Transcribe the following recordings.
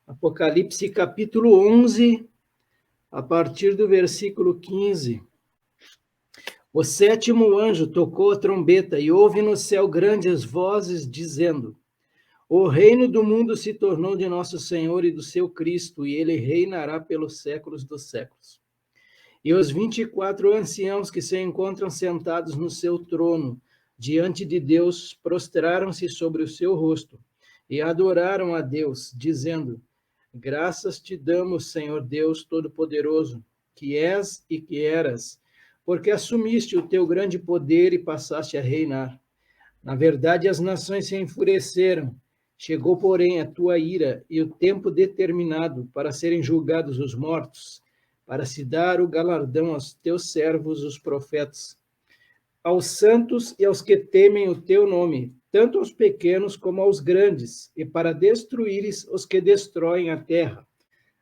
Apocalipse capítulo 11, a partir do versículo 15. O sétimo anjo tocou a trombeta e houve no céu grandes vozes dizendo: O reino do mundo se tornou de nosso Senhor e do seu Cristo, e ele reinará pelos séculos dos séculos. E os 24 anciãos que se encontram sentados no seu trono, diante de Deus, prostraram-se sobre o seu rosto e adoraram a Deus, dizendo: Graças te damos, Senhor Deus Todo-Poderoso, que és e que eras, porque assumiste o teu grande poder e passaste a reinar. Na verdade, as nações se enfureceram. Chegou, porém, a tua ira e o tempo determinado para serem julgados os mortos, para se dar o galardão aos teus servos, os profetas, aos santos e aos que temem o teu nome, tanto aos pequenos como aos grandes, e para destruíres os que destroem a terra.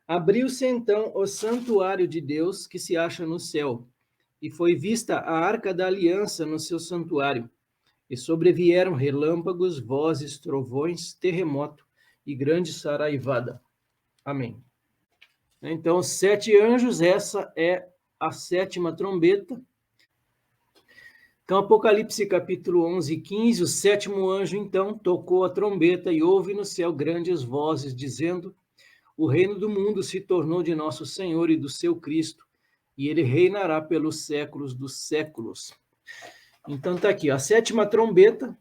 Abriu-se então o santuário de Deus que se acha no céu, e foi vista a arca da aliança no seu santuário. E sobrevieram relâmpagos, vozes, trovões, terremoto e grande saraivada. Amém. Então, 7 anjos, essa é a 7ª trombeta. Então, Apocalipse capítulo 11, 15, o 7º anjo, então, tocou a trombeta e houve no céu grandes vozes, dizendo: O reino do mundo se tornou de nosso Senhor e do seu Cristo, e ele reinará pelos séculos dos séculos. Então, está aqui, a 7ª trombeta.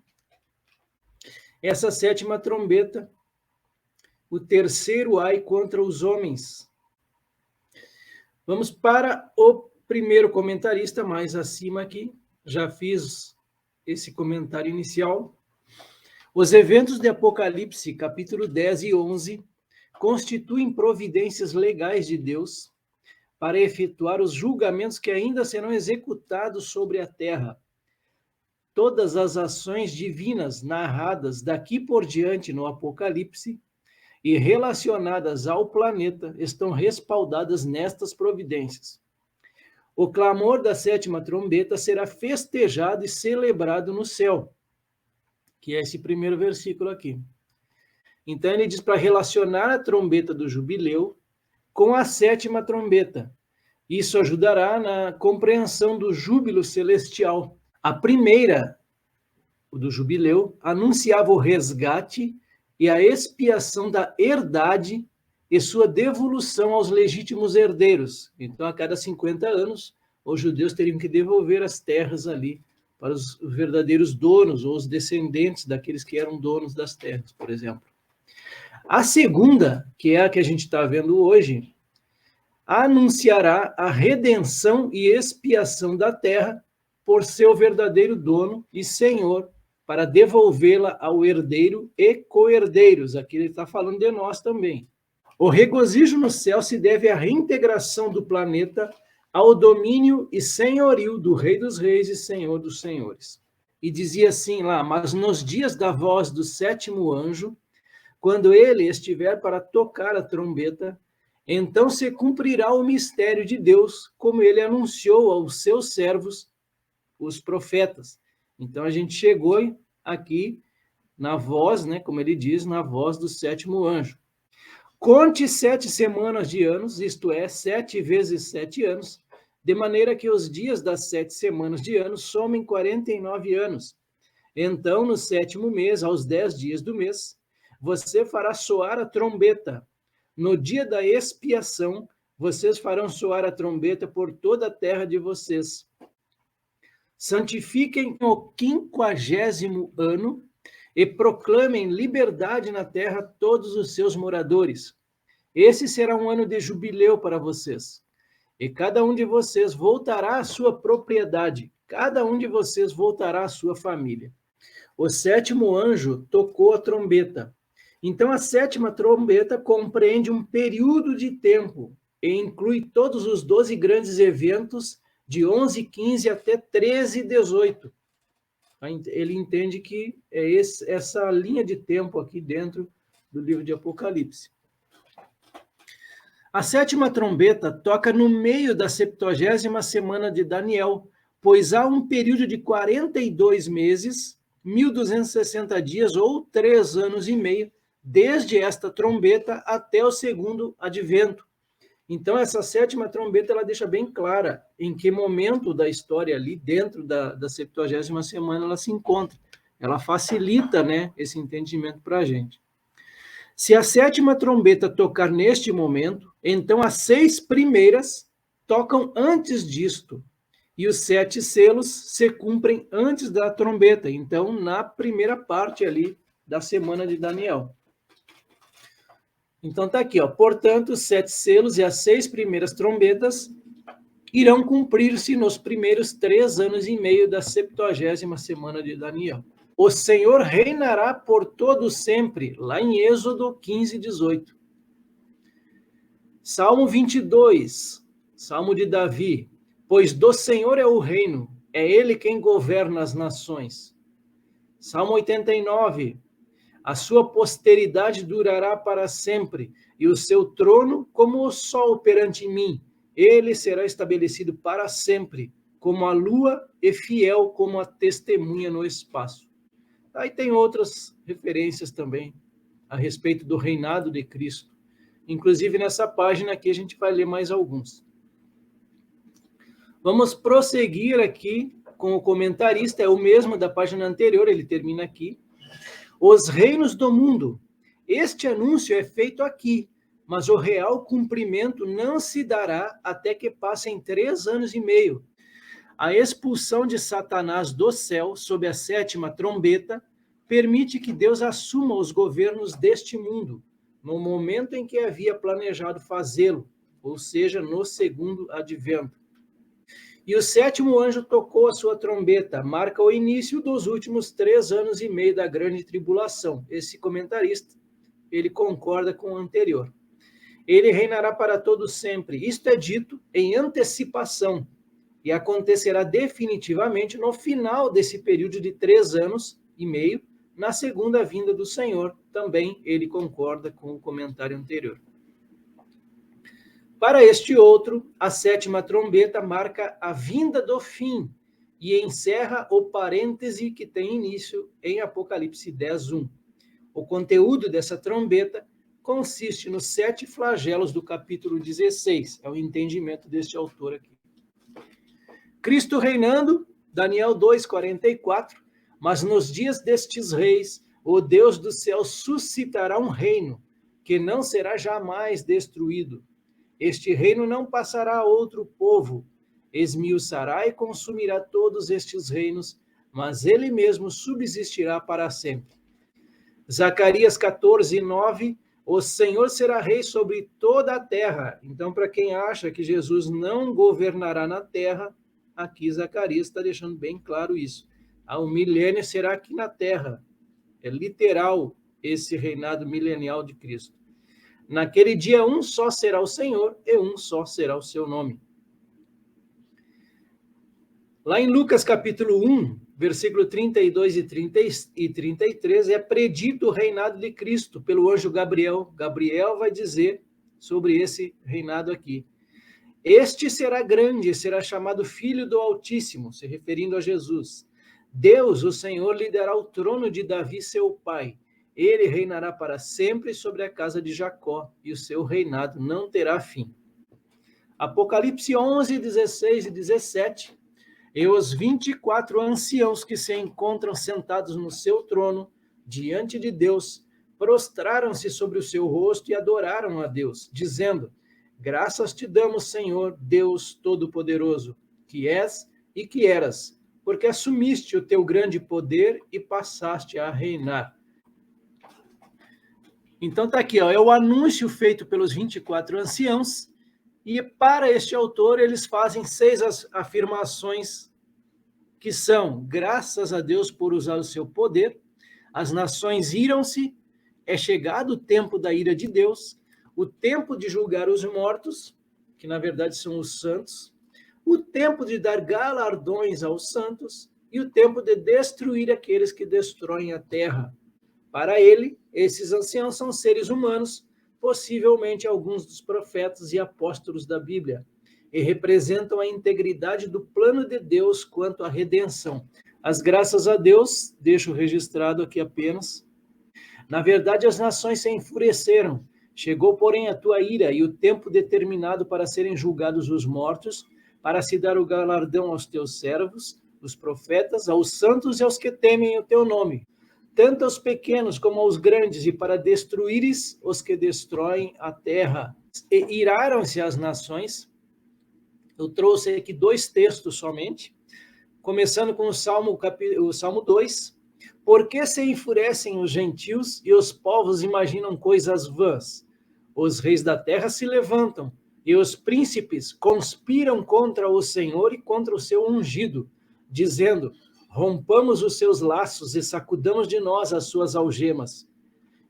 Essa 7ª trombeta, o terceiro ai contra os homens. Vamos para o primeiro comentarista, mais acima aqui. Já fiz esse comentário inicial. Os eventos de Apocalipse, capítulo 10 e 11, constituem providências legais de Deus para efetuar os julgamentos que ainda serão executados sobre a terra. Todas as ações divinas narradas daqui por diante no Apocalipse e relacionadas ao planeta estão respaldadas nestas providências. O clamor da 7ª trombeta será festejado e celebrado no céu, que é esse primeiro versículo aqui. Então ele diz para relacionar a trombeta do jubileu com a 7ª trombeta. Isso ajudará na compreensão do júbilo celestial. A primeira, o do jubileu, anunciava o resgate e a expiação da herdade e sua devolução aos legítimos herdeiros. Então, a cada 50 anos, os judeus teriam que devolver as terras ali para os verdadeiros donos, ou os descendentes daqueles que eram donos das terras, por exemplo. A segunda, que é a que a gente está vendo hoje, anunciará a redenção e expiação da terra por seu verdadeiro dono e senhor, para devolvê-la ao herdeiro e co-herdeiros. Aqui ele está falando de nós também. O regozijo no céu se deve à reintegração do planeta ao domínio e senhorio do Rei dos Reis e Senhor dos Senhores. E dizia assim lá: mas nos dias da voz do 7º anjo, quando ele estiver para tocar a trombeta, então se cumprirá o mistério de Deus, como ele anunciou aos seus servos, os profetas. Então a gente chegou aqui na voz, né, como ele diz, na voz do 7º anjo. Conte 7 semanas de anos, isto é, 7 vezes 7 anos, de maneira que os dias das 7 semanas de anos somem 49 anos. Então, no 7º mês, aos 10 dias do mês, você fará soar a trombeta. No dia da expiação, vocês farão soar a trombeta por toda a terra de vocês. Santifiquem o 50º ano e proclamem liberdade na terra a todos os seus moradores. Esse será um ano de jubileu para vocês. E cada um de vocês voltará à sua propriedade. Cada um de vocês voltará à sua família. O 7º anjo tocou a trombeta. Então, a 7ª trombeta compreende um período de tempo e inclui todos os 12 grandes eventos de 11:15 até 13:18. Ele entende que é essa linha de tempo aqui dentro do livro de Apocalipse. A 7ª trombeta toca no meio da 70ª semana de Daniel, pois há um período de 42 meses, 1260 dias ou 3 anos e meio, desde esta trombeta até o segundo advento. Então, essa sétima trombeta, ela deixa bem clara em que momento da história ali, dentro da 70ª semana, ela se encontra. Ela facilita, né, esse entendimento para a gente. Se a sétima trombeta tocar neste momento, então as 6 primeiras tocam antes disto, e os 7 selos se cumprem antes da trombeta, então na primeira parte ali da semana de Daniel. Então tá aqui, ó. Portanto, os 7 selos e as 6 primeiras trombetas irão cumprir-se nos primeiros 3 anos e meio da 70ª semana de Daniel. O Senhor reinará por todo sempre, lá em Êxodo 15, 18. Salmo 22, Salmo de Davi. Pois do Senhor é o reino, é Ele quem governa as nações. Salmo 89. A sua posteridade durará para sempre, e o seu trono como o sol perante mim. Ele será estabelecido para sempre, como a lua e fiel como a testemunha no espaço. Aí tem outras referências também a respeito do reinado de Cristo. Inclusive nessa página aqui a gente vai ler mais alguns. Vamos prosseguir aqui com o comentarista, é o mesmo da página anterior, ele termina aqui. Os reinos do mundo. Este anúncio é feito aqui, mas o real cumprimento não se dará até que passem 3 anos e meio. A expulsão de Satanás do céu sob a 7ª trombeta permite que Deus assuma os governos deste mundo, no momento em que havia planejado fazê-lo, ou seja, no segundo advento. E o 7º anjo tocou a sua trombeta, marca o início dos últimos 3 anos e meio da grande tribulação. Esse comentarista, ele concorda com o anterior. Ele reinará para todo sempre. Isto é dito em antecipação e acontecerá definitivamente no final desse período de 3 anos e meio, na segunda vinda do Senhor. Também ele concorda com o comentário anterior. Para este outro, a 7ª trombeta marca a vinda do fim e encerra o parêntese que tem início em Apocalipse 10:1. O conteúdo dessa trombeta consiste nos 7 flagelos do capítulo 16. É o entendimento deste autor aqui. Cristo reinando, Daniel 2:44. Mas nos dias destes reis, o Deus do céu suscitará um reino que não será jamais destruído. Este reino não passará a outro povo, esmiuçará e consumirá todos estes reinos, mas ele mesmo subsistirá para sempre. Zacarias 14:9, o Senhor será rei sobre toda a terra. Então, para quem acha que Jesus não governará na terra, aqui Zacarias está deixando bem claro isso. O milênio será aqui na terra. É literal esse reinado milenial de Cristo. Naquele dia, um só será o Senhor e um só será o seu nome. Lá em Lucas capítulo 1, versículo 32 e 33, é predito o reinado de Cristo pelo anjo Gabriel. Gabriel vai dizer sobre esse reinado aqui. Este será grande e será chamado Filho do Altíssimo, se referindo a Jesus. Deus, o Senhor, lhe dará o trono de Davi, seu pai. Ele reinará para sempre sobre a casa de Jacó, e o seu reinado não terá fim. Apocalipse 11, 16 e 17. E os 24 anciãos que se encontram sentados no seu trono, diante de Deus, prostraram-se sobre o seu rosto e adoraram a Deus, dizendo: Graças te damos, Senhor, Deus Todo-Poderoso, que és e que eras, porque assumiste o teu grande poder e passaste a reinar. Então está aqui, ó, é o anúncio feito pelos 24 anciãos, e para este autor eles fazem 6 afirmações que são: graças a Deus por usar o seu poder, as nações iram-se, é chegado o tempo da ira de Deus, o tempo de julgar os mortos, que na verdade são os santos, o tempo de dar galardões aos santos e o tempo de destruir aqueles que destroem a terra. Para ele, esses anciãos são seres humanos, possivelmente alguns dos profetas e apóstolos da Bíblia, e representam a integridade do plano de Deus quanto à redenção. As graças a Deus, deixo registrado aqui apenas, Na verdade, as nações se enfureceram. Chegou, porém, a tua ira e o tempo determinado para serem julgados os mortos, para se dar o galardão aos teus servos, os profetas, aos santos e aos que temem o teu nome, tanto aos pequenos como aos grandes, e para destruíres os que destroem a terra. E iraram-se as nações. Eu trouxe aqui 2 textos somente, começando com o Salmo 2. Por que se enfurecem os gentios e os povos imaginam coisas vãs? Os reis da terra se levantam e os príncipes conspiram contra o Senhor e contra o seu ungido, dizendo: rompamos os seus laços e sacudamos de nós as suas algemas.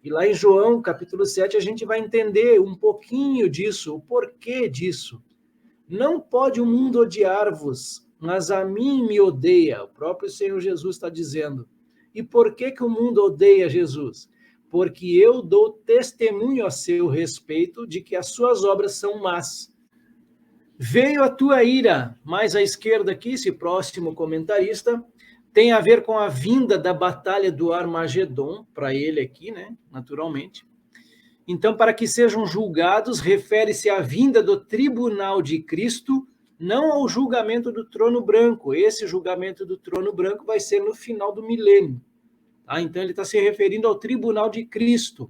E lá em João, capítulo 7, a gente vai entender um pouquinho disso, o porquê disso. Não pode o mundo odiar-vos, mas a mim me odeia. O próprio Senhor Jesus está dizendo. E por que o mundo odeia Jesus? Porque eu dou testemunho a seu respeito de que as suas obras são más. Veio a tua ira, mais à esquerda aqui, esse próximo comentarista, tem a ver com a vinda da batalha do Armagedon, para ele aqui, né, naturalmente. Então, para que sejam julgados, refere-se à vinda do tribunal de Cristo, não ao julgamento do trono branco. Esse julgamento do trono branco vai ser no final do milênio. Tá? Então, ele está se referindo ao tribunal de Cristo.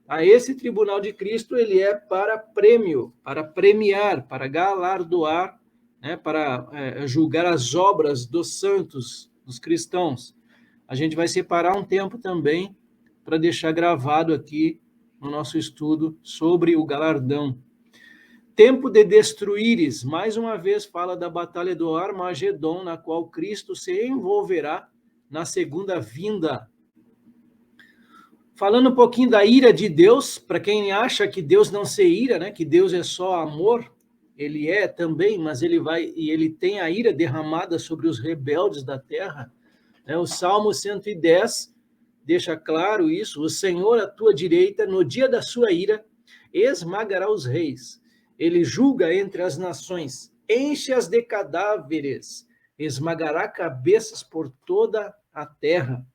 A esse tribunal de Cristo, ele é para prêmio, para premiar, para galardoar, né, para julgar as obras dos santos, dos cristãos. A gente vai separar um tempo também para deixar gravado aqui no nosso estudo sobre o galardão. Tempo de destruíres, mais uma vez fala da batalha do Armagedon, na qual Cristo se envolverá na segunda vinda. Falando um pouquinho da ira de Deus, para quem acha que Deus não se ira, né, que Deus é só amor, ele é também, mas ele tem a ira derramada sobre os rebeldes da terra. O Salmo 110 deixa claro isso: o Senhor à tua direita, no dia da sua ira, esmagará os reis. Ele julga entre as nações, enche-as de cadáveres, esmagará cabeças por toda a terra.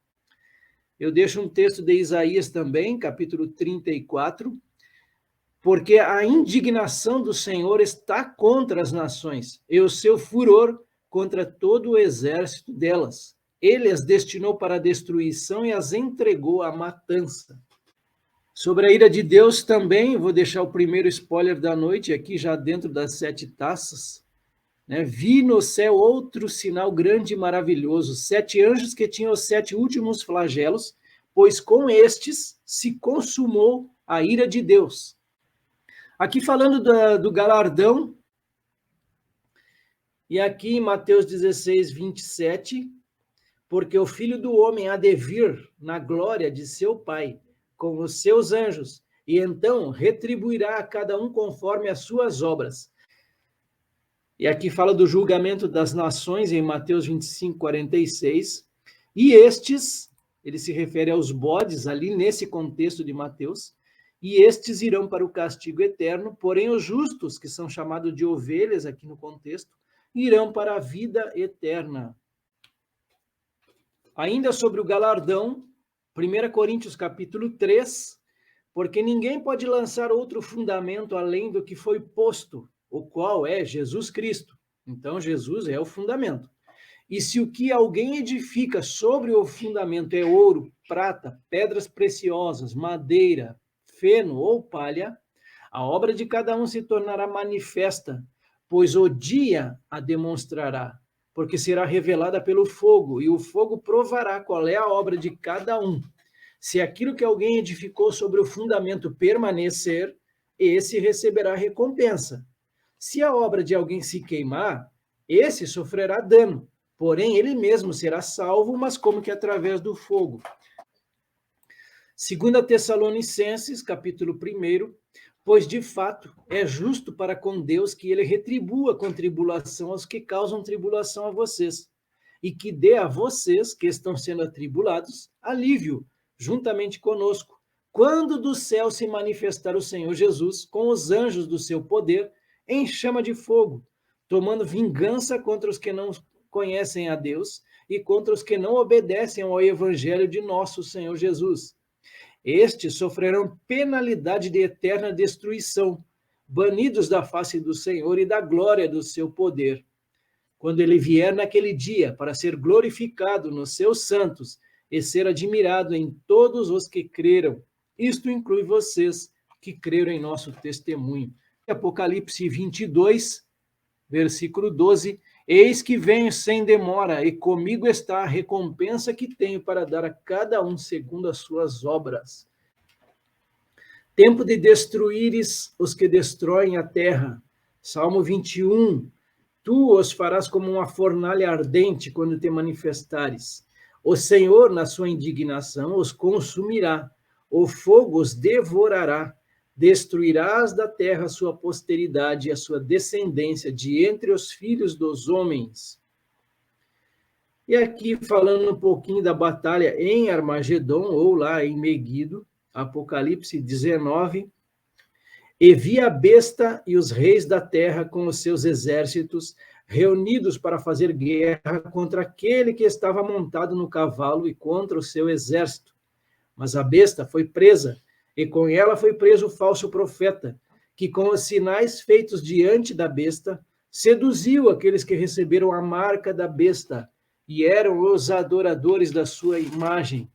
Eu deixo um texto de Isaías também, capítulo 34, porque a indignação do Senhor está contra as nações, e o seu furor contra todo o exército delas. Ele as destinou para a destruição e as entregou à matança. Sobre a ira de Deus também, vou deixar o primeiro spoiler da noite, aqui já dentro das 7 taças. Vi no céu outro sinal grande e maravilhoso, 7 anjos que tinham os 7 últimos flagelos, pois com estes se consumou a ira de Deus. Aqui falando do galardão, e aqui em Mateus 16, 27... porque o Filho do Homem há de vir na glória de seu Pai, com os seus anjos, e então retribuirá a cada um conforme as suas obras. E aqui fala do julgamento das nações, em Mateus 25, 46, e estes, ele se refere aos bodes, ali nesse contexto de Mateus, e estes irão para o castigo eterno, porém os justos, que são chamados de ovelhas aqui no contexto, irão para a vida eterna. Ainda sobre o galardão, 1 Coríntios capítulo 3, porque ninguém pode lançar outro fundamento além do que foi posto, o qual é Jesus Cristo. Então, Jesus é o fundamento. E se o que alguém edifica sobre o fundamento é ouro, prata, pedras preciosas, madeira, feno ou palha, a obra de cada um se tornará manifesta, pois o dia a demonstrará, porque será revelada pelo fogo, e o fogo provará qual é a obra de cada um. Se aquilo que alguém edificou sobre o fundamento permanecer, esse receberá recompensa. Se a obra de alguém se queimar, esse sofrerá dano, porém ele mesmo será salvo, mas como que através do fogo. 2 Tessalonicenses, capítulo 1, pois de fato é justo para com Deus que ele retribua com tribulação aos que causam tribulação a vocês, e que dê a vocês, que estão sendo atribulados, alívio, juntamente conosco, quando do céu se manifestar o Senhor Jesus, com os anjos do seu poder, em chama de fogo, tomando vingança contra os que não conhecem a Deus e contra os que não obedecem ao evangelho de nosso Senhor Jesus. Estes sofrerão penalidade de eterna destruição, banidos da face do Senhor e da glória do seu poder. Quando ele vier naquele dia para ser glorificado nos seus santos e ser admirado em todos os que creram. Isto inclui vocês que creram em nosso testemunho. Apocalipse 22, versículo 12. Eis que venho sem demora, e comigo está a recompensa que tenho para dar a cada um segundo as suas obras. Tempo de destruíres os que destroem a terra. Salmo 21. Tu os farás como uma fornalha ardente quando te manifestares. O Senhor, na sua indignação, os consumirá. O fogo os devorará. Destruirás da terra a sua posteridade e a sua descendência de entre os filhos dos homens. E aqui, falando um pouquinho da batalha em Armagedon, ou lá em Meguido, Apocalipse 19. E vi a besta e os reis da terra com os seus exércitos reunidos para fazer guerra contra aquele que estava montado no cavalo e contra o seu exército. Mas a besta foi presa, e com ela foi preso o falso profeta, que com os sinais feitos diante da besta, seduziu aqueles que receberam a marca da besta e eram os adoradores da sua imagem.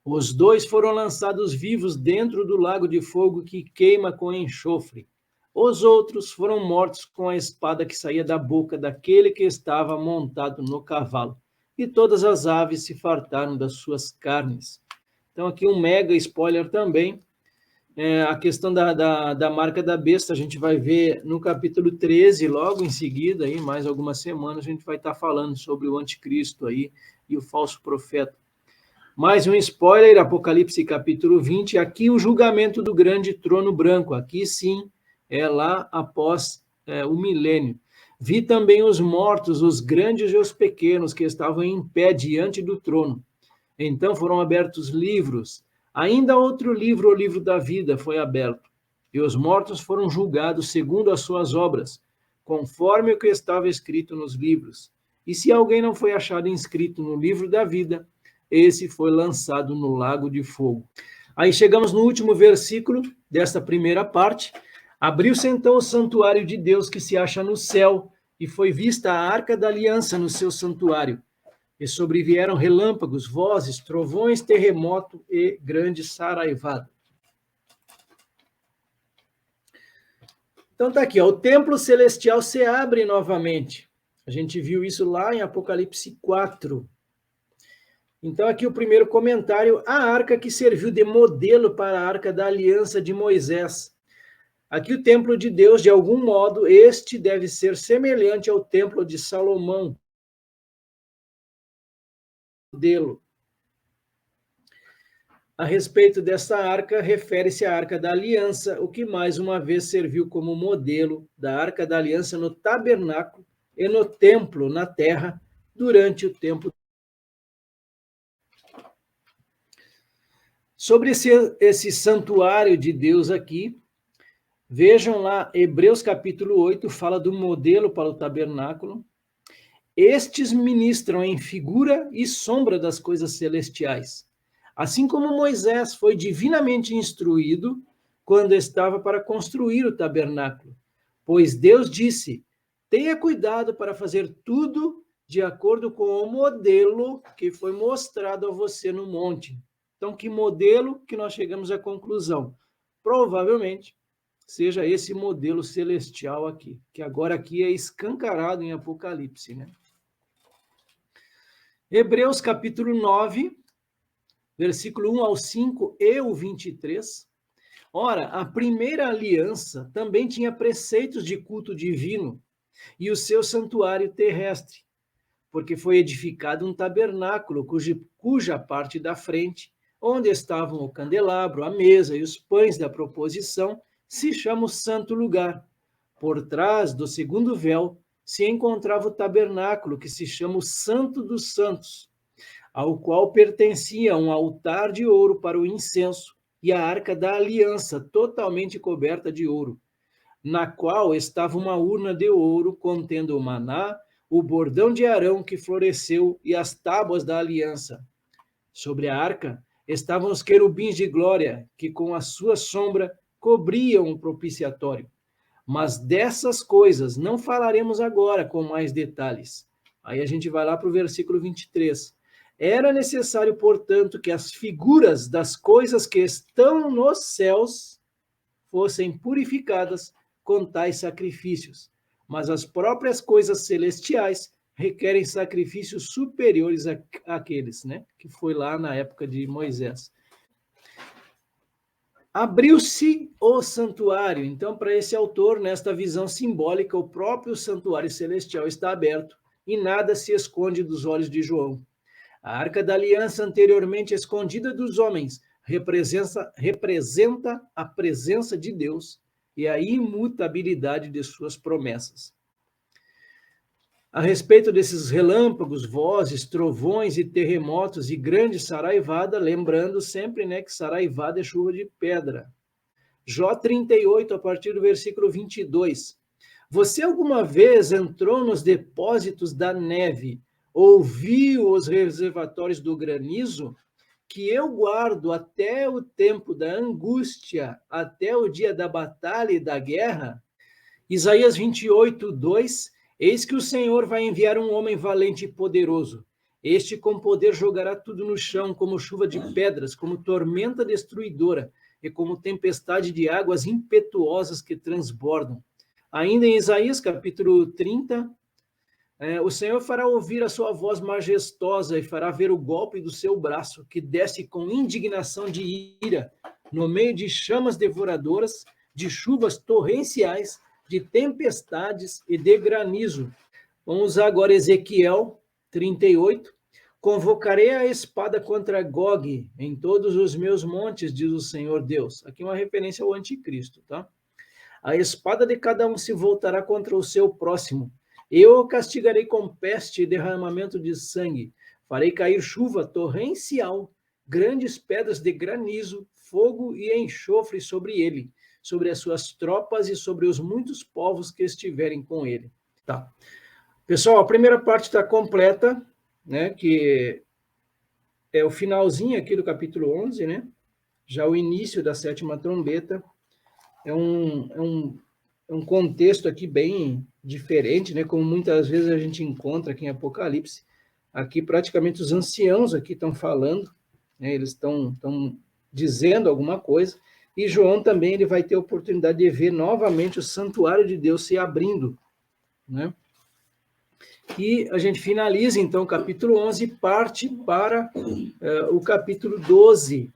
Os dois foram lançados vivos dentro do lago de fogo que queima com enxofre. Os outros foram mortos com a espada que saía da boca daquele que estava montado no cavalo. E todas as aves se fartaram das suas carnes. Então, aqui um mega spoiler também. A questão da marca da besta, a gente vai ver no capítulo 13, logo em seguida, aí, mais algumas semanas, a gente vai estar falando sobre o anticristo aí e o falso profeta. Mais um spoiler, Apocalipse capítulo 20, aqui o julgamento do grande trono branco, aqui sim, é lá após o milênio. Vi também os mortos, os grandes e os pequenos, que estavam em pé diante do trono. Então foram abertos livros, ainda outro livro, o livro da vida, foi aberto, e os mortos foram julgados segundo as suas obras, conforme o que estava escrito nos livros. E se alguém não foi achado inscrito no livro da vida, esse foi lançado no lago de fogo. Aí chegamos no último versículo desta primeira parte. Abriu-se então o santuário de Deus que se acha no céu, e foi vista a arca da aliança no seu santuário. E sobrevieram relâmpagos, vozes, trovões, terremoto e grande saraivada. Então tá aqui, ó, o templo celestial se abre novamente. A gente viu isso lá em Apocalipse 4. Então aqui o primeiro comentário, a arca que serviu de modelo para a arca da aliança de Moisés. Aqui o templo de Deus, de algum modo, este deve ser semelhante ao templo de Salomão. Modelo. A respeito dessa arca, refere-se à arca da aliança, o que mais uma vez serviu como modelo da arca da aliança no tabernáculo e no templo na terra durante o tempo. Sobre esse santuário de Deus aqui, vejam lá, Hebreus capítulo 8 fala do modelo para o tabernáculo. Estes ministram em figura e sombra das coisas celestiais, assim como Moisés foi divinamente instruído quando estava para construir o tabernáculo. Pois Deus disse, tenha cuidado para fazer tudo de acordo com o modelo que foi mostrado a você no monte. Então, que modelo que nós chegamos à conclusão? Provavelmente seja esse modelo celestial aqui, que agora aqui é escancarado em Apocalipse, né? Hebreus capítulo 9, versículo 1 ao 5 e o 23. Ora, a primeira aliança também tinha preceitos de culto divino e o seu santuário terrestre, porque foi edificado um tabernáculo cuja parte da frente, onde estavam o candelabro, a mesa e os pães da proposição, se chama o santo lugar. Por trás do segundo véu se encontrava o tabernáculo, que se chama o Santo dos Santos, ao qual pertencia um altar de ouro para o incenso e a arca da aliança, totalmente coberta de ouro, na qual estava uma urna de ouro contendo o maná, o bordão de Arão que floresceu e as tábuas da aliança. Sobre a arca estavam os querubins de glória, que com a sua sombra cobriam o propiciatório. Mas dessas coisas não falaremos agora com mais detalhes. Aí a gente vai lá para o versículo 23. Era necessário, portanto, que as figuras das coisas que estão nos céus fossem purificadas com tais sacrifícios. Mas as próprias coisas celestiais requerem sacrifícios superiores àqueles, né? Que foi lá na época de Moisés. Abriu-se o santuário. Então, para esse autor, nesta visão simbólica, o próprio santuário celestial está aberto e nada se esconde dos olhos de João. A arca da aliança, anteriormente escondida dos homens, representa a presença de Deus e a imutabilidade de suas promessas. A respeito desses relâmpagos, vozes, trovões e terremotos e grande saraivada, lembrando sempre, né, que saraivada é chuva de pedra. Jó 38, a partir do versículo 22. Você alguma vez entrou nos depósitos da neve, ouviu os reservatórios do granizo, que eu guardo até o tempo da angústia, até o dia da batalha e da guerra? Isaías 28, 2. Eis que o Senhor vai enviar um homem valente e poderoso. Este com poder jogará tudo no chão, como chuva de pedras, como tormenta destruidora, e como tempestade de águas impetuosas que transbordam. Ainda em Isaías, capítulo 30, o Senhor fará ouvir a sua voz majestosa e fará ver o golpe do seu braço, que desce com indignação de ira, no meio de chamas devoradoras, de chuvas torrenciais, de tempestades e de granizo. Vamos usar agora Ezequiel 38. Convocarei a espada contra Gog em todos os meus montes, diz o Senhor Deus. Aqui uma referência ao anticristo, tá? A espada de cada um se voltará contra o seu próximo. Eu o castigarei com peste e derramamento de sangue. Farei cair chuva torrencial, grandes pedras de granizo, fogo e enxofre sobre ele, sobre as suas tropas e sobre os muitos povos que estiverem com ele. Tá. Pessoal, a primeira parte está completa, né, que é o finalzinho aqui do capítulo 11, né? Já o início da sétima trombeta. É um contexto aqui bem diferente, né? Como muitas vezes a gente encontra aqui em Apocalipse. Aqui praticamente os anciãos aqui estão falando, né? Eles estão dizendo alguma coisa, e João também ele vai ter a oportunidade de ver novamente o santuário de Deus se abrindo, né? E a gente finaliza, então, o capítulo 11 e parte para o capítulo 12.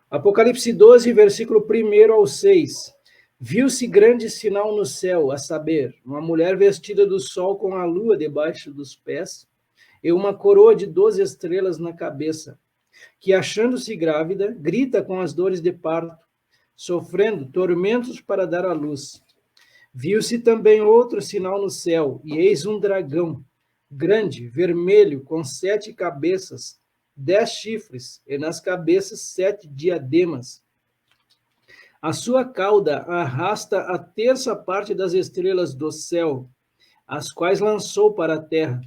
Apocalipse 12, versículo 1 ao 6. Viu-se grande sinal no céu, a saber, uma mulher vestida do sol com a lua debaixo dos pés e uma coroa de 12 estrelas na cabeça, que, achando-se grávida, grita com as dores de parto, sofrendo tormentos para dar à luz. Viu-se também outro sinal no céu, e eis um dragão, grande, vermelho, com 7 cabeças, 10 chifres, e nas cabeças 7 diademas. A sua cauda arrasta a terça parte das estrelas do céu, as quais lançou para a terra.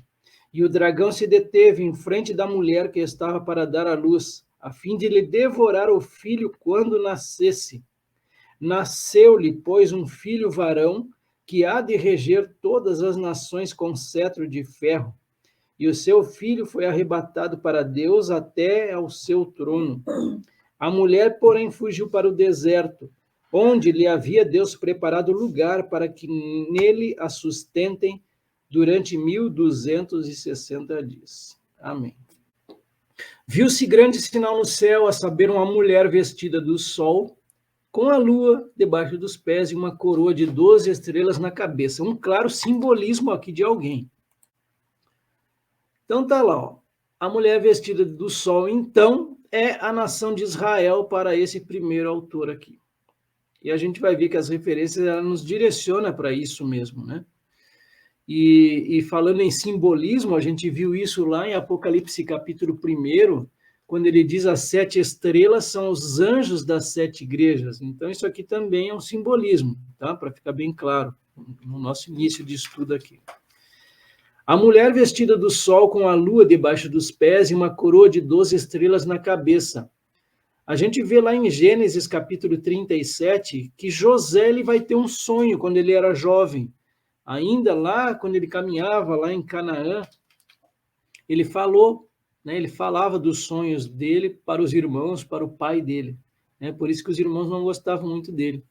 E o dragão se deteve em frente da mulher que estava para dar à luz, a fim de lhe devorar o filho quando nascesse. Nasceu-lhe, pois, um filho varão, que há de reger todas as nações com cetro de ferro. E o seu filho foi arrebatado para Deus até ao seu trono. A mulher, porém, fugiu para o deserto, onde lhe havia Deus preparado lugar para que nele a sustentem durante 1260 dias. Amém. Viu-se grande sinal no céu, a saber, uma mulher vestida do sol, com a lua debaixo dos pés e uma coroa de 12 estrelas na cabeça. Um claro simbolismo aqui de alguém. Então tá lá, ó. A mulher vestida do sol, então, é a nação de Israel para esse primeiro autor aqui. E a gente vai ver que as referências ela nos direciona para isso mesmo, né? E falando em simbolismo, a gente viu isso lá em Apocalipse capítulo 1, quando ele diz as 7 estrelas são os anjos das 7 igrejas. Então, isso aqui também é um simbolismo, tá? Para ficar bem claro no nosso início de estudo aqui. A mulher vestida do sol com a lua debaixo dos pés e uma coroa de 12 estrelas na cabeça. A gente vê lá em Gênesis capítulo 37 que José ele vai ter um sonho quando ele era jovem. Ainda lá, quando ele caminhava lá em Canaã, ele falou, né, ele falava dos sonhos dele para os irmãos, para o pai dele. Né, por isso que os irmãos não gostavam muito dele.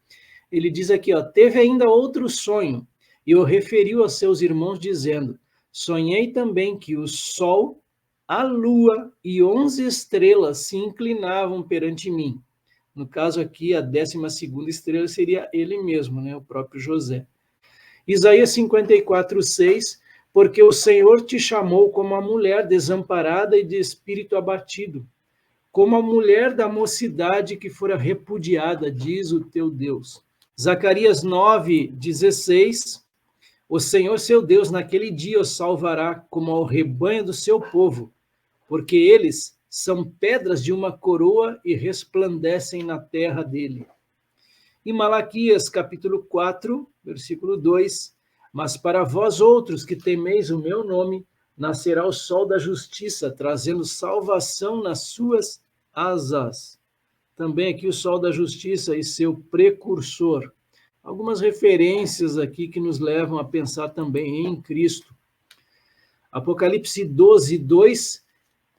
Ele diz aqui, ó, teve ainda outro sonho, e o referiu aos seus irmãos, dizendo, sonhei também que o sol, a lua e 11 estrelas se inclinavam perante mim. No caso aqui, a 12ª estrela seria ele mesmo, né, o próprio José. Isaías 54:6, porque o Senhor te chamou como a mulher desamparada e de espírito abatido, como a mulher da mocidade que fora repudiada, diz o teu Deus. Zacarias 9:16, o Senhor seu Deus naquele dia o salvará como ao rebanho do seu povo, porque eles são pedras de uma coroa e resplandecem na terra dele. Em Malaquias capítulo 4, versículo 2, mas para vós outros que temeis o meu nome, nascerá o sol da justiça, trazendo salvação nas suas asas. Também aqui o sol da justiça e seu precursor. Algumas referências aqui que nos levam a pensar também em Cristo. Apocalipse 12:2,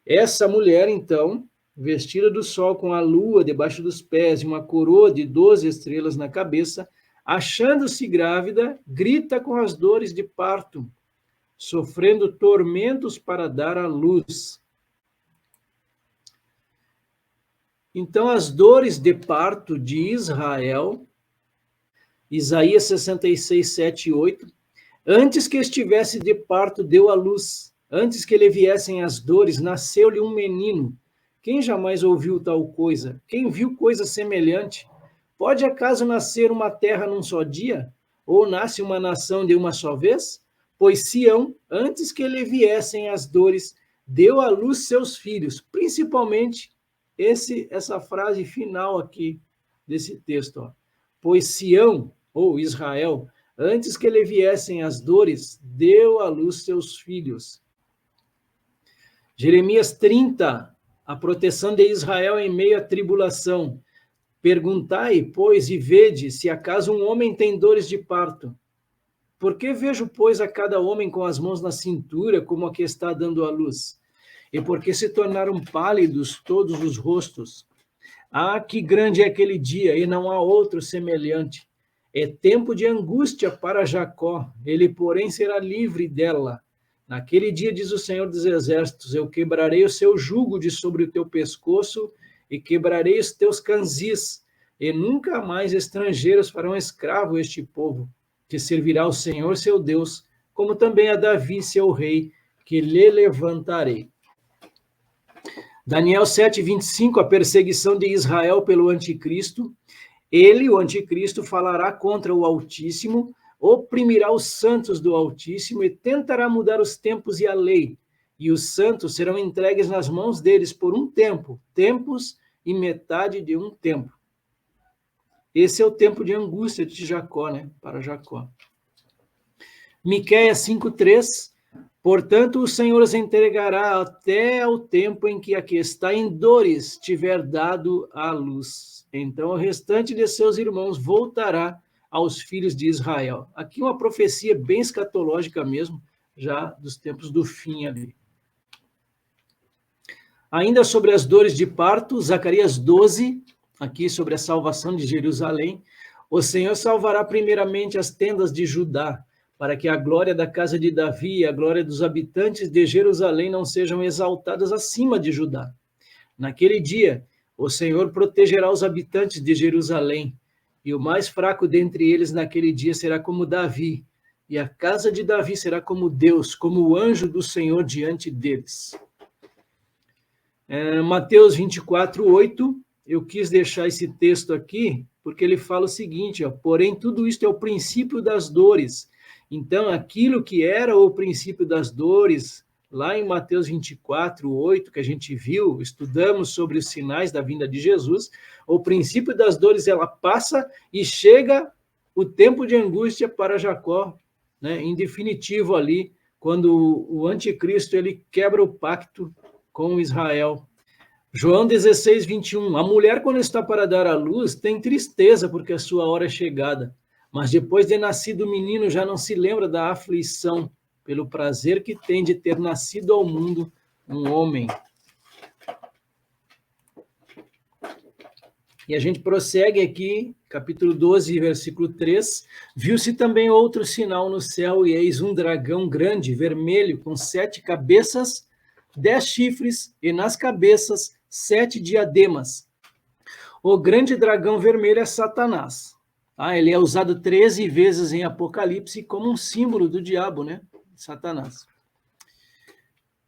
essa mulher, então, vestida do sol com a lua debaixo dos pés e uma coroa de 12 estrelas na cabeça, achando-se grávida, grita com as dores de parto, sofrendo tormentos para dar à luz. Então, as dores de parto de Israel, Isaías 66, 7 e 8, antes que estivesse de parto, deu à luz, antes que lhe viessem as dores, nasceu-lhe um menino. Quem jamais ouviu tal coisa? Quem viu coisa semelhante? Pode acaso nascer uma terra num só dia? Ou nasce uma nação de uma só vez? Pois Sião, antes que lhe viessem as dores, deu à luz seus filhos, principalmente essa frase final aqui desse texto. Ó. Pois Sião, ou Israel, antes que lhe viessem as dores, deu à luz seus filhos. Jeremias 30, a proteção de Israel em meio à tribulação. Perguntai, pois, e vede se acaso um homem tem dores de parto. Por que vejo, pois, a cada homem com as mãos na cintura, como a que está dando à luz? E por que se tornaram pálidos todos os rostos? Ah, que grande é aquele dia, e não há outro semelhante. É tempo de angústia para Jacó, ele, porém, será livre dela. Naquele dia, diz o Senhor dos Exércitos, eu quebrarei o seu jugo de sobre o teu pescoço e quebrarei os teus canzis, e nunca mais estrangeiros farão escravo este povo, que servirá ao Senhor seu Deus, como também a Davi, seu rei, que lhe levantarei. Daniel 7:25, a perseguição de Israel pelo anticristo. Ele, o anticristo, falará contra o Altíssimo, oprimirá os santos do Altíssimo e tentará mudar os tempos e a lei. E os santos serão entregues nas mãos deles por um tempo, tempos e metade de um tempo. Esse é o tempo de angústia de Jacó, né? Para Jacó. Miqueias 5:3, portanto, o Senhor os entregará até o tempo em que a que está em dores tiver dado à luz. Então, o restante de seus irmãos voltará aos filhos de Israel. Aqui uma profecia bem escatológica mesmo, já dos tempos do fim ali. Ainda sobre as dores de parto, Zacarias 12, aqui sobre a salvação de Jerusalém. O Senhor salvará primeiramente as tendas de Judá, para que a glória da casa de Davi e a glória dos habitantes de Jerusalém não sejam exaltadas acima de Judá. Naquele dia, o Senhor protegerá os habitantes de Jerusalém, e o mais fraco dentre eles naquele dia será como Davi, e a casa de Davi será como Deus, como o anjo do Senhor diante deles. Mateus 24:8, eu quis deixar esse texto aqui, porque ele fala o seguinte, ó, porém tudo isto é o princípio das dores. Então, aquilo que era o princípio das dores, lá em Mateus 24:8, que a gente viu, estudamos sobre os sinais da vinda de Jesus, o princípio das dores, ela passa e chega o tempo de angústia para Jacó, né, em definitivo ali, quando o anticristo ele quebra o pacto com Israel. João 16, 21. A mulher, quando está para dar à luz, tem tristeza, porque a sua hora é chegada. Mas depois de nascido o menino, já não se lembra da aflição, pelo prazer que tem de ter nascido ao mundo um homem. E a gente prossegue aqui, capítulo 12, versículo 3. Viu-se também outro sinal no céu, e eis um dragão grande, vermelho, com 7 cabeças, 10 chifres, e nas cabeças 7 diademas. O grande dragão vermelho é Satanás. Ele é usado 13 vezes em Apocalipse como um símbolo do diabo, né? Satanás.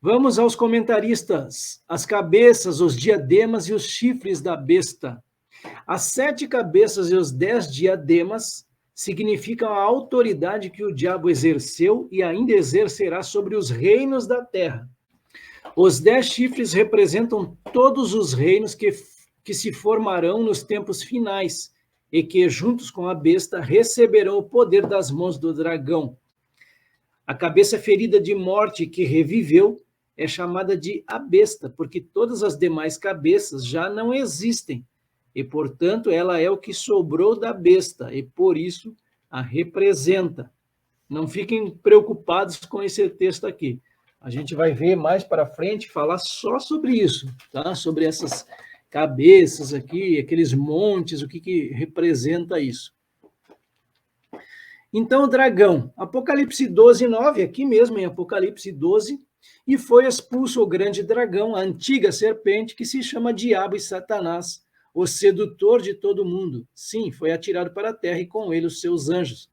Vamos aos comentaristas. As cabeças, os diademas e os chifres da besta. As 7 cabeças e os 10 diademas significam a autoridade que o diabo exerceu e ainda exercerá sobre os reinos da terra. Os 10 chifres representam todos os reinos que se formarão nos tempos finais e que, juntos com a besta, receberão o poder das mãos do dragão. A cabeça ferida de morte que reviveu é chamada de a besta, porque todas as demais cabeças já não existem, e, portanto, ela é o que sobrou da besta, e por isso a representa. Não fiquem preocupados com esse texto aqui. A gente vai ver mais para frente falar só sobre isso, tá? Sobre essas cabeças aqui, aqueles montes, o que representa isso. Então, o dragão, Apocalipse 12, 9, aqui mesmo em Apocalipse 12, e foi expulso o grande dragão, a antiga serpente, que se chama Diabo e Satanás, o sedutor de todo mundo. Sim, foi atirado para a terra e com ele os seus anjos.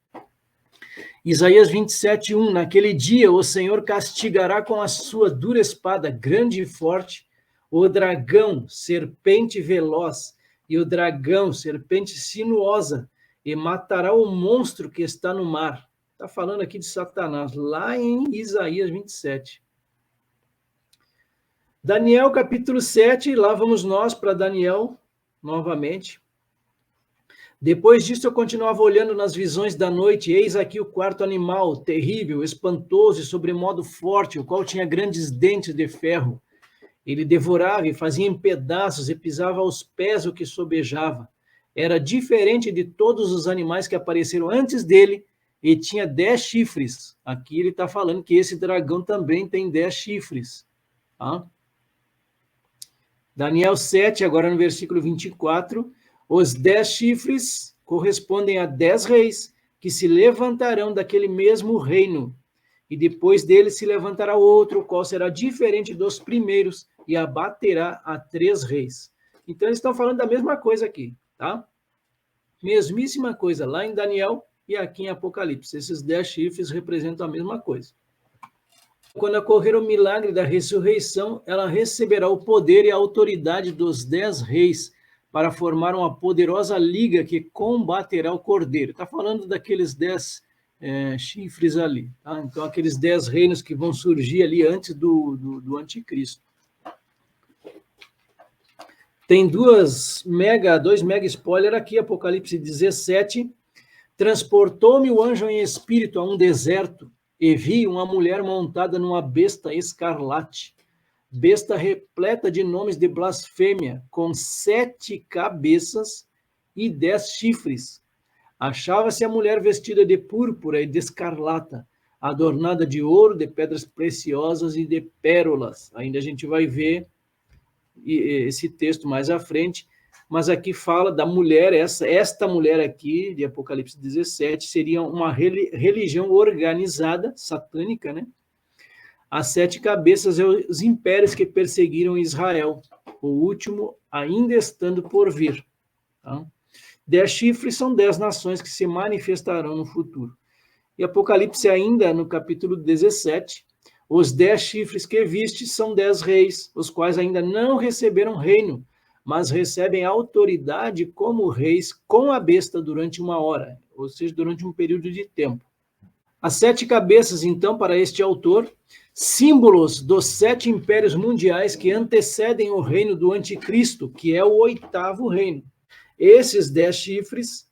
Isaías 27, 1, naquele dia o Senhor castigará com a sua dura espada, grande e forte, o dragão, serpente veloz, e o dragão, serpente sinuosa, e matará o monstro que está no mar. Está falando aqui de Satanás, lá em Isaías 27. Daniel, capítulo 7, lá vamos nós para Daniel, novamente. Depois disso, eu continuava olhando nas visões da noite, eis aqui o quarto animal, terrível, espantoso e sobremodo forte, o qual tinha grandes dentes de ferro. Ele devorava e fazia em pedaços e pisava aos pés o que sobejava. Era diferente de todos os animais que apareceram antes dele e tinha 10 chifres. Aqui ele está falando que esse dragão também tem 10 chifres. Tá? Daniel 7, agora no versículo 24, os 10 chifres correspondem a 10 reis que se levantarão daquele mesmo reino, e depois dele se levantará outro, o qual será diferente dos primeiros, e abaterá a 3 reis. Então, eles estão falando da mesma coisa aqui, tá? Mesmíssima coisa, lá em Daniel e aqui em Apocalipse. Esses 10 chifres representam a mesma coisa. Quando ocorrer o milagre da ressurreição, ela receberá o poder e a autoridade dos 10 reis para formar uma poderosa liga que combaterá o cordeiro. Está falando daqueles 10 chifres ali. Tá? Então, aqueles 10 reinos que vão surgir ali antes do anticristo. Tem dois mega spoiler aqui, Apocalipse 17. Transportou-me o anjo em espírito a um deserto, e vi uma mulher montada numa besta escarlate, besta repleta de nomes de blasfêmia, com 7 cabeças e 10 chifres. Achava-se a mulher vestida de púrpura e de escarlata, adornada de ouro, de pedras preciosas e de pérolas. Ainda a gente vai ver esse texto mais à frente, mas aqui fala da mulher, esta mulher aqui, de Apocalipse 17, seria uma religião organizada, satânica, né? As 7 cabeças e os impérios que perseguiram Israel, o último ainda estando por vir. Tá? 10 chifres são 10 nações que se manifestarão no futuro. E Apocalipse ainda, no capítulo 17, os 10 chifres que viste são 10 reis, os quais ainda não receberam reino, mas recebem autoridade como reis com a besta durante 1 hora, ou seja, durante um período de tempo. As 7 cabeças, então, para este autor, símbolos dos 7 impérios mundiais que antecedem o reino do anticristo, que é o 8º reino. Esses 10 chifres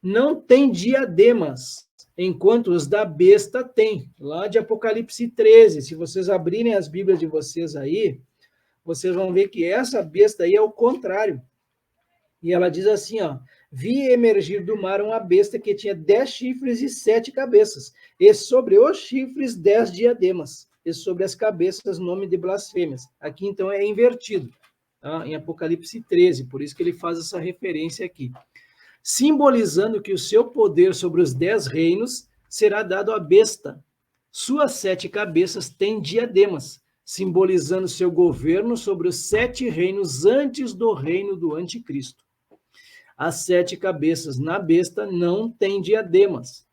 não têm diademas, enquanto os da besta têm. Lá de Apocalipse 13, se vocês abrirem as Bíblias de vocês aí, vocês vão ver que essa besta aí é o contrário. E ela diz assim, ó, vi emergir do mar uma besta que tinha 10 chifres e 7 cabeças, e sobre os chifres 10 diademas, e sobre as cabeças nome de blasfêmias. Aqui, então, é invertido, tá? Em Apocalipse 13, por isso que ele faz essa referência aqui. Simbolizando que o seu poder sobre os 10 reinos será dado à besta. Suas 7 cabeças têm diademas, simbolizando seu governo sobre os 7 reinos antes do reino do anticristo. As 7 cabeças na besta não têm diademas,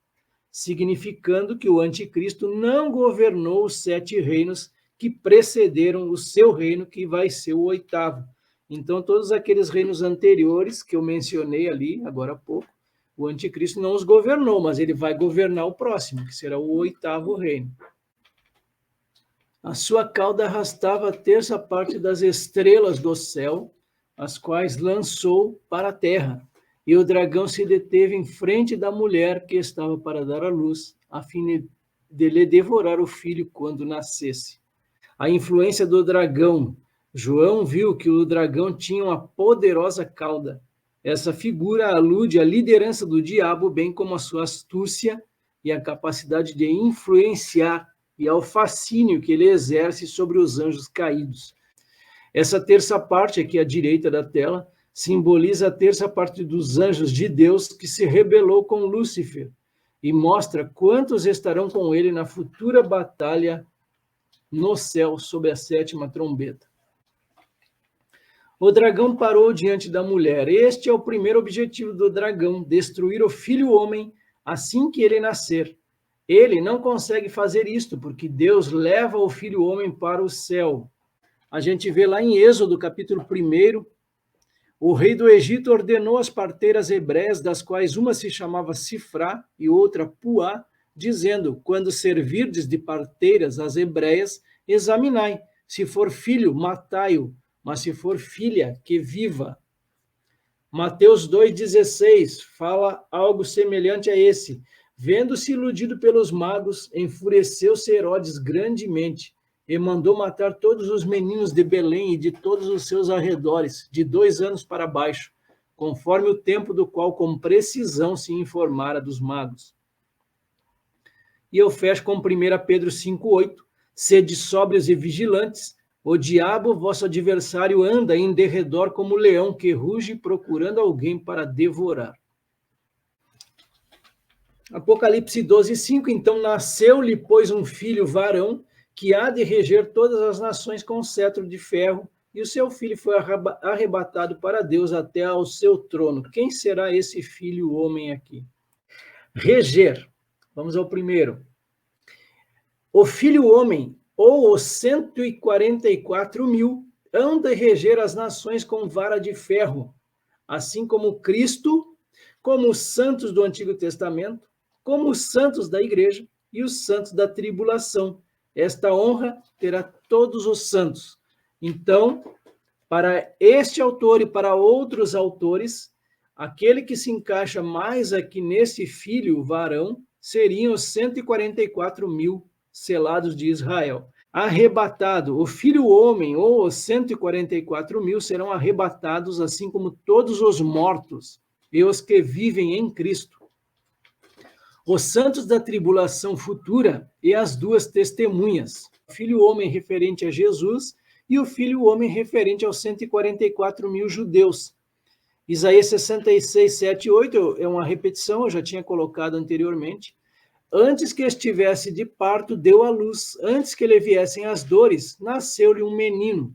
significando que o anticristo não governou os 7 reinos que precederam o seu reino, que vai ser o 8º. Então, todos aqueles reinos anteriores que eu mencionei ali, agora há pouco, o anticristo não os governou, mas ele vai governar o próximo, que será o 8º reino. A sua cauda arrastava a terça parte das estrelas do céu, as quais lançou para a terra. E o dragão se deteve em frente da mulher que estava para dar à luz, a fim de lhe devorar o filho quando nascesse. A influência do dragão. João viu que o dragão tinha uma poderosa cauda. Essa figura alude à liderança do diabo, bem como a sua astúcia e a capacidade de influenciar e ao fascínio que ele exerce sobre os anjos caídos. Essa terça parte aqui à direita da tela simboliza a terça parte dos anjos de Deus que se rebelou com Lúcifer e mostra quantos estarão com ele na futura batalha no céu sob a 7ª trombeta. O dragão parou diante da mulher. Este é o primeiro objetivo do dragão, destruir o filho homem assim que ele nascer. Ele não consegue fazer isto, porque Deus leva o filho homem para o céu. A gente vê lá em Êxodo, capítulo 1, o rei do Egito ordenou as parteiras hebreias, das quais uma se chamava Sifrá e outra Puá, dizendo, quando servirdes de parteiras as hebreias, examinai, se for filho, matai-o, mas se for filha, que viva. Mateus 2,16 fala algo semelhante a esse. Vendo-se iludido pelos magos, enfureceu-se Herodes grandemente e mandou matar todos os meninos de Belém e de todos os seus arredores, de 2 anos para baixo, conforme o tempo do qual com precisão se informara dos magos. E eu fecho com 1 Pedro 5,8. Sede sóbrios e vigilantes, o diabo, vosso adversário, anda em derredor como leão que ruge procurando alguém para devorar. Apocalipse 12:5, então nasceu-lhe, pois, um filho varão, que há de reger todas as nações com cetro de ferro, e o seu filho foi arrebatado para Deus até ao seu trono. Quem será esse filho homem aqui? Reger. Vamos ao primeiro. O filho homem, ou os 144.000, hão de reger as nações com vara de ferro, assim como Cristo, como os santos do Antigo Testamento, como os santos da igreja e os santos da tribulação. Esta honra terá todos os santos. Então, para este autor e para outros autores, aquele que se encaixa mais aqui nesse filho varão seriam os 144.000 selados de Israel. Arrebatado, o filho homem ou os 144.000 serão arrebatados, assim como todos os mortos e os que vivem em Cristo. Os santos da tribulação futura e as 2 testemunhas, o filho homem referente a Jesus e o filho homem referente aos 144.000 judeus. Isaías 66, 7 e 8 é uma repetição, eu já tinha colocado anteriormente. Antes que estivesse de parto, deu à luz. Antes que lhe viessem as dores, nasceu-lhe um menino.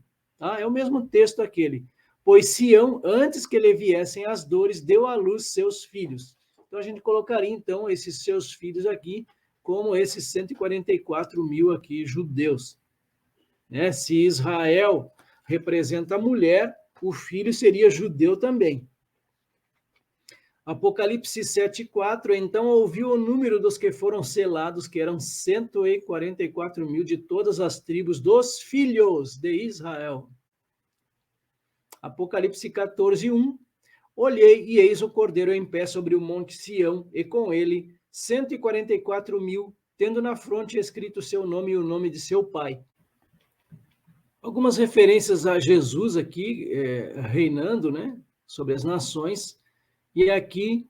É o mesmo texto aquele. Pois Sião, antes que lhe viessem as dores, deu à luz seus filhos. Então, a gente colocaria, então, esses seus filhos aqui, como esses 144.000 aqui, judeus. Né? Se Israel representa a mulher, o filho seria judeu também. Apocalipse 7,4, então ouviu o número dos que foram selados, que eram 144.000 de todas as tribos dos filhos de Israel. Apocalipse 14:1, olhei e eis o cordeiro em pé sobre o monte Sião, e com ele 144.000, tendo na fronte escrito seu nome e o nome de seu pai. Algumas referências a Jesus aqui, reinando, né, sobre as nações, e aqui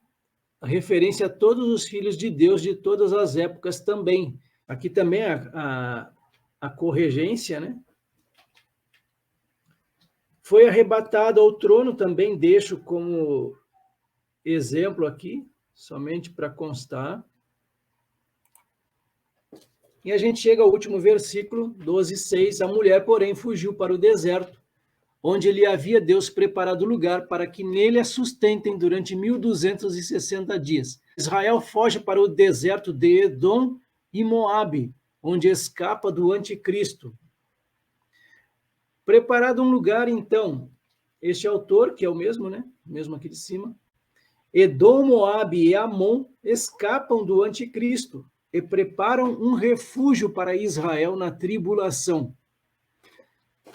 a referência a todos os filhos de Deus de todas as épocas também. Aqui também a corregência, né? Foi arrebatado ao trono, também deixo como exemplo aqui, somente para constar. E a gente chega ao último versículo, 12:6. A mulher, porém, fugiu para o deserto, onde lhe havia Deus preparado lugar para que nele a sustentem durante 1.260 dias. Israel foge para o deserto de Edom e Moabe, onde escapa do anticristo. Preparado um lugar, então, este autor, que é o mesmo, né? Mesmo aqui de cima, Edom, Moabe e Amon escapam do anticristo e preparam um refúgio para Israel na tribulação.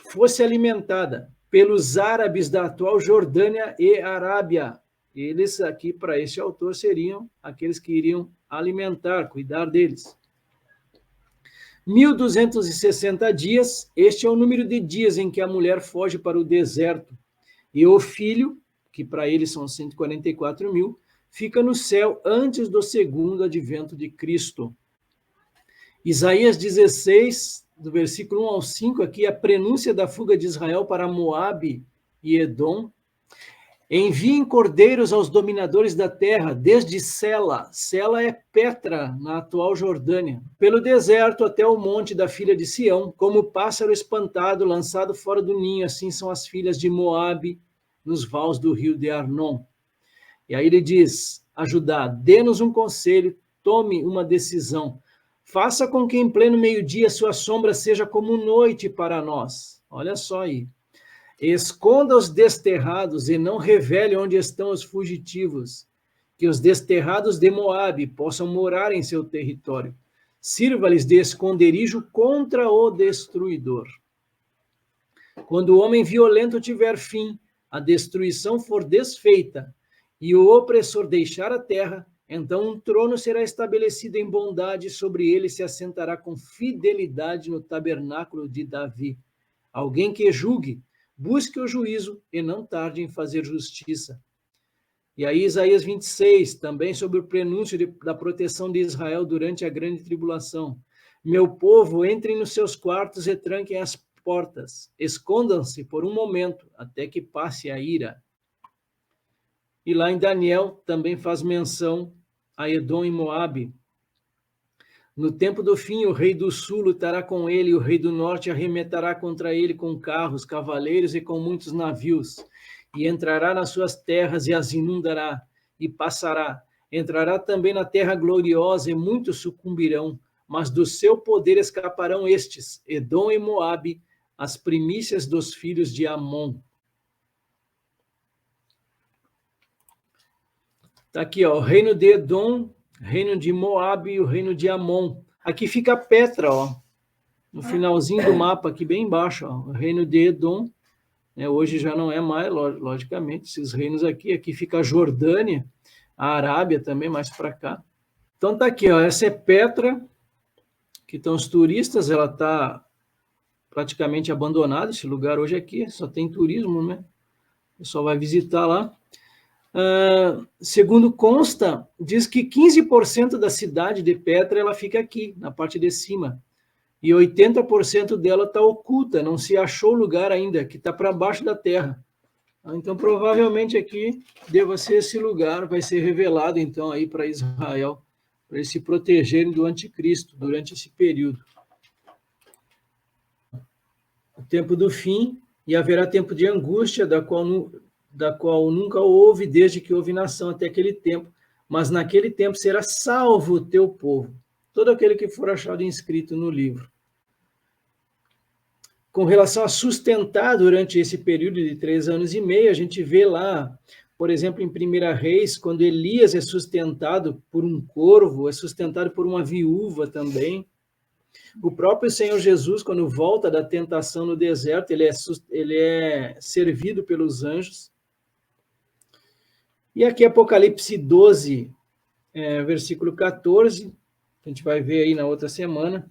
Fosse alimentada pelos árabes da atual Jordânia e Arábia. Eles aqui, para este autor, seriam aqueles que iriam alimentar, cuidar deles. 1.260 dias, este é o número de dias em que a mulher foge para o deserto. E o filho, que para eles são 144.000, fica no céu antes do segundo advento de Cristo. Isaías 16, do versículo 1 ao 5, aqui a prenúncia da fuga de Israel para Moabe e Edom. Enviem cordeiros aos dominadores da terra, desde Sela. Sela é Petra, na atual Jordânia. Pelo deserto até o monte da filha de Sião, como pássaro espantado, lançado fora do ninho, assim são as filhas de Moabe, nos vales do rio de Arnon. E aí ele diz a Judá, dê-nos um conselho, tome uma decisão. Faça com que em pleno meio-dia sua sombra seja como noite para nós. Olha só aí. Esconda os desterrados e não revele onde estão os fugitivos, que os desterrados de Moabe possam morar em seu território. Sirva-lhes de esconderijo contra o destruidor. Quando o homem violento tiver fim, a destruição for desfeita, e o opressor deixar a terra, então um trono será estabelecido em bondade, sobre ele se assentará com fidelidade no tabernáculo de Davi. Alguém que julgue, busque o juízo e não tarde em fazer justiça. E aí Isaías 26, também sobre o prenúncio da proteção de Israel durante a grande tribulação. Meu povo, entrem nos seus quartos e tranquem as portas. Escondam-se por um momento, até que passe a ira. E lá em Daniel também faz menção a Edom e Moabe. No tempo do fim, o rei do sul lutará com ele, e o rei do norte arremeterá contra ele com carros, cavaleiros e com muitos navios, e entrará nas suas terras e as inundará, e passará. Entrará também na terra gloriosa, e muitos sucumbirão, mas do seu poder escaparão estes, Edom e Moabe, as primícias dos filhos de Amon. Está aqui, ó, o reino de Edom, reino de Moabe e o reino de Amon. Aqui fica Petra, ó, no finalzinho do mapa, aqui bem embaixo, ó, o reino de Edom, né, hoje já não é mais, logicamente, esses reinos aqui. Aqui fica a Jordânia, a Arábia também, mais para cá. Então tá aqui, ó, essa é Petra, que estão os turistas, ela está praticamente abandonada, esse lugar hoje aqui, só tem turismo, né? O pessoal vai visitar lá. Segundo consta, diz que 15% da cidade de Petra ela fica aqui, na parte de cima, e 80% dela está oculta, não se achou lugar ainda, que está para baixo da terra. Então, provavelmente aqui deva ser esse lugar, vai ser revelado então aí para Israel, para eles se protegerem do anticristo durante esse período. O tempo do fim, e haverá tempo de angústia, da qual nunca houve desde que houve nação até aquele tempo, mas naquele tempo será salvo o teu povo, todo aquele que for achado inscrito no livro. Com relação a sustentar durante esse período de 3 anos e meio, a gente vê lá, por exemplo, em 1 Reis, quando Elias é sustentado por um corvo, é sustentado por uma viúva também. O próprio Senhor Jesus, quando volta da tentação no deserto, ele é servido pelos anjos. E aqui Apocalipse 12, versículo 14, a gente vai ver aí na outra semana.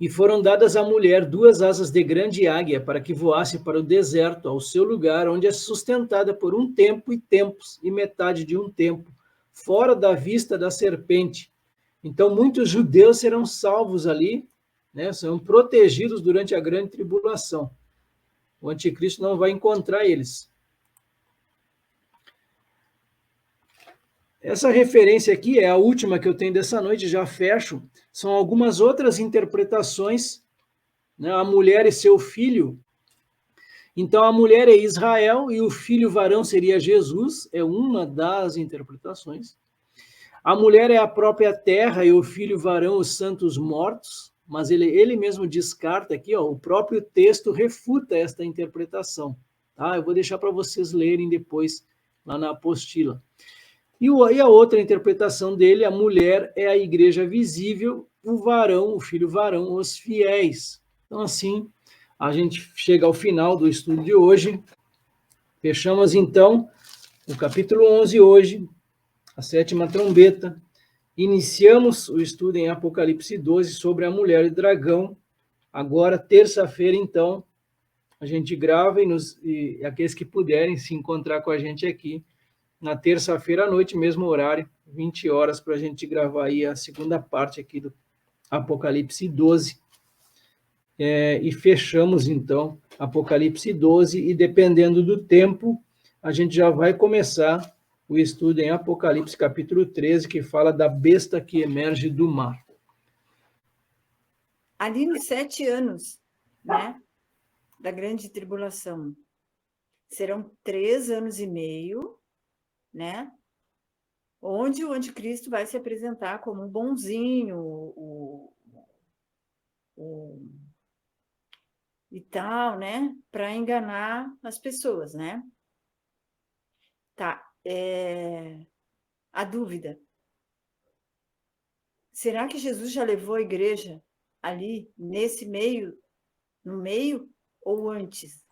E foram dadas à mulher 2 asas de grande águia, para que voasse para o deserto, ao seu lugar, onde é sustentada por um tempo e tempos, e metade de um tempo, fora da vista da serpente. Então, muitos judeus serão salvos ali, né? Serão protegidos durante a grande tribulação. O anticristo não vai encontrar eles. Essa referência aqui é a última que eu tenho dessa noite, já fecho. São algumas outras interpretações, né? A mulher e seu filho. Então, a mulher é Israel e o filho varão seria Jesus, é uma das interpretações. A mulher é a própria terra e o filho varão os santos mortos, mas ele mesmo descarta aqui, ó, o próprio texto refuta esta interpretação. Tá? Eu vou deixar para vocês lerem depois lá na apostila. E a outra interpretação dele, a mulher é a igreja visível, o varão, o filho varão, os fiéis. Então, assim, a gente chega ao final do estudo de hoje. Fechamos, então, o capítulo 11 hoje, a 7ª trombeta. Iniciamos o estudo em Apocalipse 12 sobre a mulher e dragão. Agora, terça-feira, então, a gente grava e aqueles que puderem se encontrar com a gente aqui, na terça-feira à noite, mesmo horário, 20 horas, para a gente gravar aí a segunda parte aqui do Apocalipse 12. E fechamos, então, Apocalipse 12, e dependendo do tempo, a gente já vai começar o estudo em Apocalipse capítulo 13, que fala da besta que emerge do mar. Ali nos 7 anos, né, da grande tribulação, serão 3 anos e meio, né, onde o anticristo vai se apresentar como um bonzinho, e tal, né, para enganar as pessoas, né. Tá, a dúvida. Será que Jesus já levou a igreja ali, nesse meio, no meio, ou antes?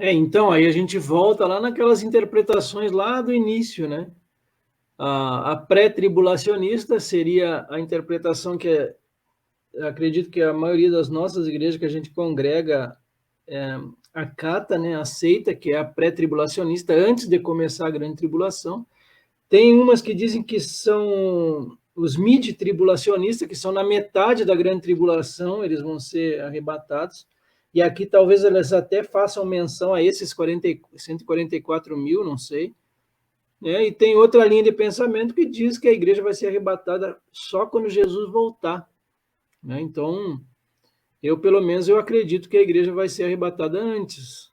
Então, aí a gente volta lá naquelas interpretações lá do início, né? A pré-tribulacionista seria a interpretação que acredito que a maioria das nossas igrejas que a gente congrega acata, né, aceita, que é a pré-tribulacionista, antes de começar a grande tribulação. Tem umas que dizem que são os mid-tribulacionistas, que são na metade da grande tribulação, eles vão ser arrebatados. E aqui talvez elas até façam menção a esses 144 mil, não sei. E tem outra linha de pensamento que diz que a igreja vai ser arrebatada só quando Jesus voltar. Então, pelo menos, eu acredito que a igreja vai ser arrebatada antes.